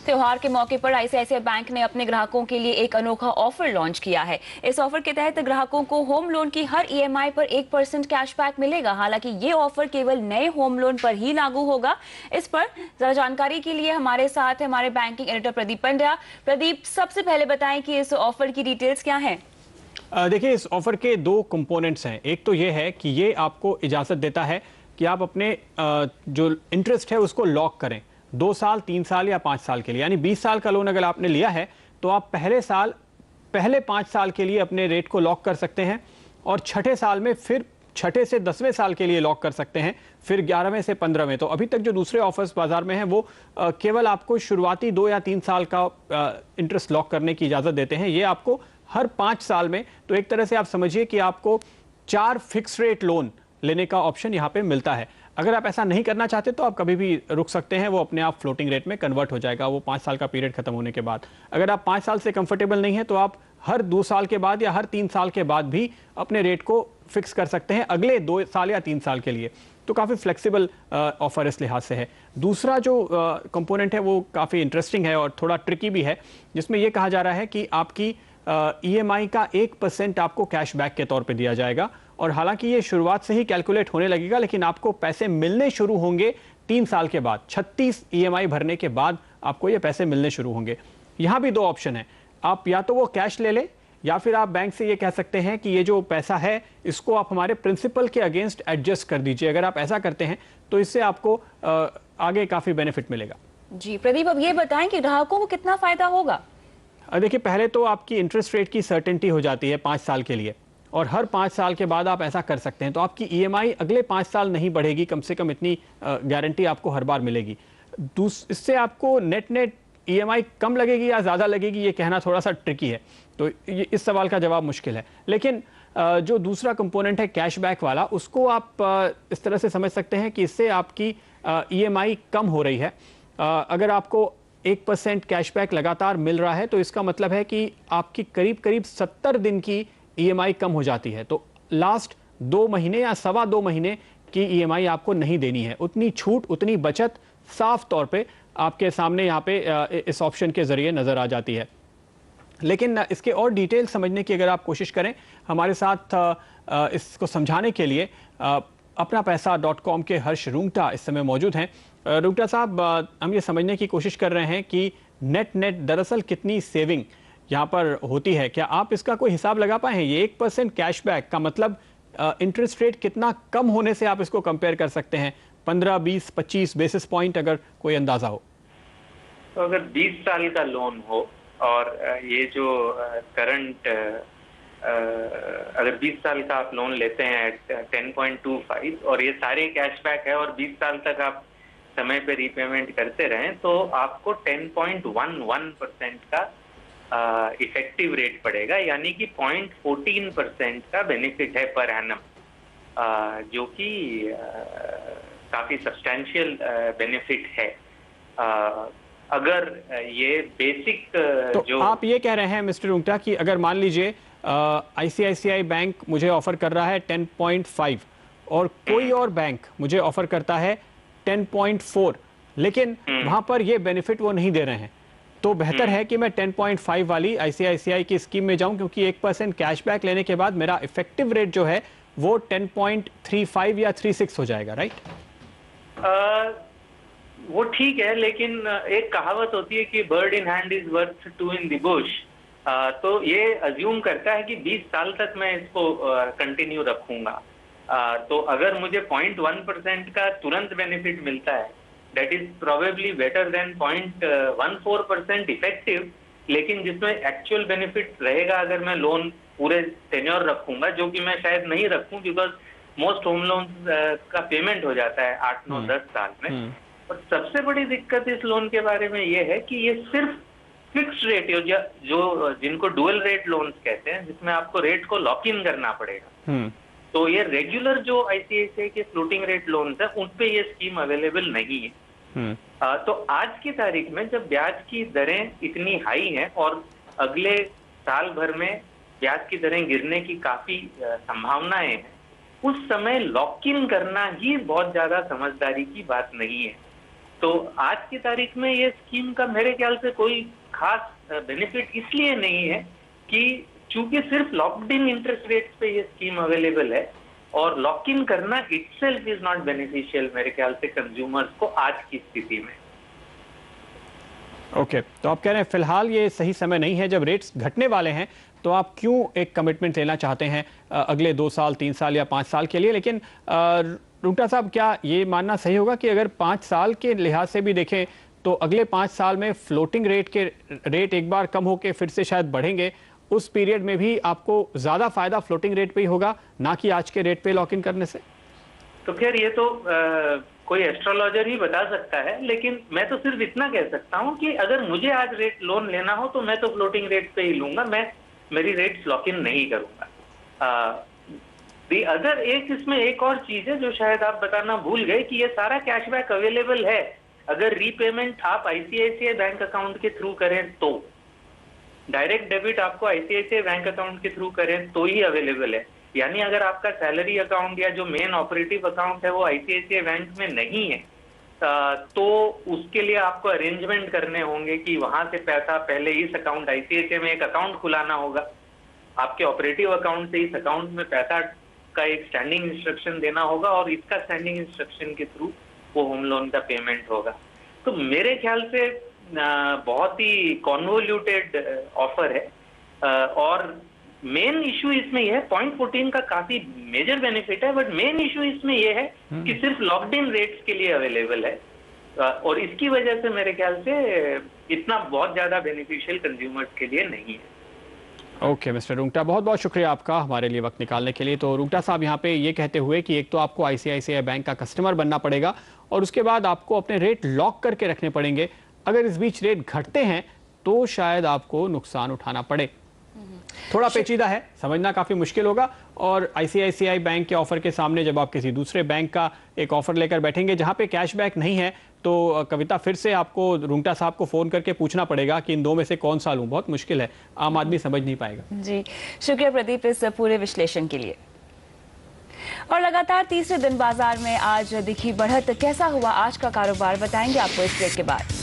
त्योहार के मौके पर आईसीआईसीआई बैंक ने अपने ग्राहकों के लिए एक अनोखा ऑफर लॉन्च किया है। इस ऑफर के तहत ग्राहकों को होम लोन की हर ईएमआई पर 1% कैशबैक मिलेगा। हालांकि ये ऑफर केवल नए होम लोन पर ही लागू होगा। इस पर जरा जानकारी के लिए हमारे साथ है हमारे बैंकिंग एडिटर प्रदीप पंड्या। प्रदीप, सबसे पहले बताएं कि इस ऑफर की डिटेल्स क्या है। देखिए, इस ऑफर के दो कंपोनेंट्स हैं। एक तो ये है कि ये आपको इजाजत देता है कि आप अपने जो इंटरेस्ट है उसको लॉक करें 2 साल, 3 साल या 5 साल के लिए। यानी 20 साल का लोन अगर आपने लिया है तो आप पहले 5 साल के लिए अपने रेट को लॉक कर सकते हैं और छठे साल में फिर छठे से 10वें साल के लिए लॉक कर सकते हैं, फिर 11वें से 15वें। तो अभी तक जो दूसरे ऑफर्स बाजार में हैं वो केवल आपको शुरुआती 2 या 3 साल का इंटरेस्ट लॉक करने की इजाजत देते हैं। ये आपको हर 5 साल में, तो एक तरह से आप समझिए कि आपको 4 फिक्स रेट लोन लेने का ऑप्शन यहाँ पे मिलता है। अगर आप ऐसा नहीं करना चाहते तो आप कभी भी रुक सकते हैं, वो अपने आप फ्लोटिंग रेट में कन्वर्ट हो जाएगा वो 5 साल का पीरियड खत्म होने के बाद। अगर आप 5 साल से कंफर्टेबल नहीं है तो आप हर 2 साल के बाद या हर 3 साल के बाद भी अपने रेट को फिक्स कर सकते हैं अगले 2 साल या 3 साल के लिए। तो काफ़ी फ्लेक्सिबल ऑफर इस लिहाज से है। दूसरा जो कंपोनेंट है वो काफ़ी इंटरेस्टिंग है और थोड़ा ट्रिकी भी है, जिसमें यह कहा जा रहा है कि आपकी ईएमआई का 1% आपको कैशबैक के तौर पे दिया जाएगा। और हालांकि ये शुरुआत से ही कैलकुलेट होने लगेगा, लेकिन आपको पैसे मिलने शुरू होंगे 3 साल के बाद। 36 ईएमआई भरने के बाद आपको ये पैसे मिलने शुरू होंगे। यहाँ भी 2 ऑप्शन है, आप या तो वो कैश ले लें या फिर आप बैंक से ये कह सकते हैं कि ये जो पैसा है इसको आप हमारे प्रिंसिपल के अगेंस्ट एडजस्ट कर दीजिए। अगर आप ऐसा करते हैं तो इससे आपको आगे काफ़ी बेनिफिट मिलेगा। जी प्रदीप, अब ये बताएं कि ग्राहकों को कितना फायदा होगा। देखिए, पहले तो आपकी इंटरेस्ट रेट की सर्टेनिटी हो जाती है 5 साल के लिए, और हर 5 साल के बाद आप ऐसा कर सकते हैं तो आपकी ईएमआई अगले 5 साल नहीं बढ़ेगी, कम से कम इतनी गारंटी आपको हर बार मिलेगी। इससे आपको नेट ईएमआई कम लगेगी या ज़्यादा लगेगी ये कहना थोड़ा सा ट्रिकी है, तो इस सवाल का जवाब मुश्किल है। लेकिन जो दूसरा कंपोनेंट है कैशबैक वाला, उसको आप इस तरह से समझ सकते हैं कि इससे आपकी ईएमआई कम हो रही है। अगर आपको 1% कैशबैक लगातार मिल रहा है तो इसका मतलब है कि आपकी करीब करीब 70 दिन की ईएमआई कम हो जाती है। तो लास्ट 2 महीने या सवा 2 महीने की ईएमआई आपको नहीं देनी है। उतनी छूट, उतनी बचत साफ तौर पे आपके सामने यहाँ पे इस ऑप्शन के जरिए नजर आ जाती है। लेकिन इसके और डिटेल समझने की अगर आप कोशिश करें, हमारे साथ इसको समझाने के लिए अपनापैसा.com के हर्ष रुंगटा इस समय मौजूद हैं। रुंगटा साहब, हम ये समझने की कोशिश कर रहे हैं कि नेट दरअसल कितनी सेविंग यहाँ पर होती है। क्या आप इसका कोई हिसाब लगा पाए हैं? ये 1% कैशबैक का मतलब इंटरेस्ट रेट कितना कम होने से आप इसको कंपेयर कर सकते हैं? 15, 20, 25 बेसिस पॉइंट, अगर कोई अंदाजा हो। तो अगर 20 साल का लोन हो और ये जो करंट अगर 20 साल का आप लोन लेते हैं 10.25 और ये सारे कैशबैक है और 20 साल तक आप समय पे रीपेमेंट करते रहें तो आपको 10.11% का इफेक्टिव रेट पड़ेगा, यानी कि 0.14% का बेनिफिट है पर एनम, जो कि काफी सब्सटैंशियल बेनिफिट है। अगर ये बेसिक तो जो आप ये कह रहे हैं मिस्टर रुंगटा कि अगर मान लीजिए आईसीआईसीआई बैंक मुझे ऑफर कर रहा है 10.5 और कोई और बैंक मुझे ऑफर करता है 10.4, लेकिन वहां पर ये बेनिफिट वो नहीं दे रहे हैं, तो बेहतर है कि मैं 10.5 वाली आईसीआईसीआई की स्कीम में जाऊं, क्योंकि 1% कैशबैक लेने के बाद मेरा इफेक्टिव रेट जो है वो 10.35 या 36 हो जाएगा, राइट? वो ठीक है, लेकिन एक कहावत होती है कि bird in hand is worth 2 in the Bush. तो ये अज्यूम करता है कि 20 साल तक मैं इसको कंटिन्यू रखूंगा। तो अगर मुझे 0.1% का तुरंत बेनिफिट मिलता है, that is probably better than 0.14% effective, लेकिन जिसमें एक्चुअल बेनिफिट रहेगा अगर मैं लोन पूरे टेन्योर रखूंगा, जो कि मैं शायद नहीं रखूं, बिकॉज मोस्ट होम लोन्स का पेमेंट हो जाता है 8, 9, 10 साल में। और सबसे बड़ी दिक्कत इस लोन के बारे में ये है कि ये सिर्फ फिक्स रेट, जो जिनको डुअल रेट लोन्स कहते हैं, जिसमें आपको रेट को लॉक इन करना पड़ेगा। तो ये रेगुलर जो आईसीआईसीआई के फ्लोटिंग रेट लोन्स है उन पे ये स्कीम अवेलेबल नहीं है। तो आज की तारीख में जब ब्याज की दरें इतनी हाई हैं और अगले साल भर में ब्याज की दरें गिरने की काफी संभावनाएं हैं, उस समय लॉक इन करना ही बहुत ज्यादा समझदारी की बात नहीं है। तो आज की तारीख में ये स्कीम का मेरे ख्याल से कोई खास बेनिफिट इसलिए नहीं है कि चूंकि सिर्फ लॉक्ड इन इंटरेस्ट रेट्स पे ये स्कीम अवेलेबल है, और लॉक इन करना इटसेल्फ इज नॉट बेनिफिशियल मेरे ख्याल से कंज्यूमर्स को आज की स्थिति में। ओके, तो आप कह रहे हैं फिलहाल ये सही समय नहीं है, जब रेट्स घटने वाले हैं तो आप क्यों एक कमिटमेंट लेना चाहते हैं अगले 2 साल 3 साल या 5 साल के लिए। लेकिन रुंगटा साहब, क्या ये मानना सही होगा कि अगर 5 साल के लिहाज से भी देखें तो अगले 5 साल में फ्लोटिंग रेट के रेट एक बार कम होकर फिर से शायद बढ़ेंगे, उस पीरियड में भी आपको ज्यादा फायदा फ्लोटिंग रेट पे ही होगा, ना कि आज के रेट पे लॉक इन करने से? तो खैर ये तो कोई एस्ट्रोलॉजर ही बता सकता है, लेकिन मैं तो सिर्फ इतना कह सकता हूं कि अगर मुझे आज रेट लोन लेना हो तो मैं तो फ्लोटिंग रेट पे ही लूंगा, मैं मेरी रेट्स लॉक इन नहीं करूंगा। दी अदर इसमें एक और चीज है जो शायद आप बताना भूल गए कि ये सारा कैशबैक अवेलेबल है अगर रीपेमेंट आप आईसीआईसीआई बैंक अकाउंट के थ्रू करें तो। डायरेक्ट डेबिट आपको आईसीआईसीआई बैंक अकाउंट के थ्रू करें तो ही अवेलेबल है, यानी अगर आपका सैलरी अकाउंट या जो मेन ऑपरेटिव अकाउंट है वो आईसीआईसीआई बैंक में नहीं है तो उसके लिए आपको अरेंजमेंट करने होंगे कि वहां से पैसा पहले इस अकाउंट आईसीआईसीआई में एक अकाउंट खुलाना होगा, आपके ऑपरेटिव अकाउंट से इस अकाउंट में पैसा का एक स्टैंडिंग इंस्ट्रक्शन देना होगा और इसका स्टैंडिंग इंस्ट्रक्शन के थ्रू वो होम लोन का पेमेंट होगा। तो मेरे ख्याल से बहुत ही कॉन्वोल्यूटेड ऑफर है और मेन इशू इसमें यह है, पॉइंट 14 का काफी मेजर बेनिफिट है, बट मेन इशू इसमें यह है कि सिर्फ लॉक्ड इन रेट्स के लिए अवेलेबल है और इसकी वजह से मेरे ख्याल से इतना बहुत ज्यादा बेनिफिशियल कंज्यूमर्स के लिए नहीं है। ओके मिस्टर रुंगटा, बहुत बहुत शुक्रिया आपका हमारे लिए वक्त निकालने के लिए। तो रुंगटा साहब यहाँ पे ये कहते हुए कि एक तो आपको आईसीआईसीआई बैंक का कस्टमर बनना पड़ेगा और उसके बाद आपको अपने रेट लॉक करके रखने पड़ेंगे, अगर इस बीच रेट घटते हैं तो शायद आपको नुकसान उठाना पड़े। थोड़ा पेचीदा है, समझना काफी मुश्किल होगा और आईसीआईसीआई बैंक के ऑफर के सामने जब आप किसी दूसरे बैंक का एक ऑफर लेकर बैठेंगे जहां पे कैशबैक नहीं है तो कविता फिर से आपको रुंगटा साहब को फोन करके पूछना पड़ेगा कि इन दो में से कौन सा लूं। बहुत मुश्किल है, आम आदमी समझ नहीं पाएगा। जी शुक्रिया प्रदीप इस पूरे विश्लेषण के लिए। और लगातार तीसरे दिन बाजार में आज दिखी बढ़त, कैसा हुआ आज का कारोबार बताएंगे आपको इस ब्रेक के बाद।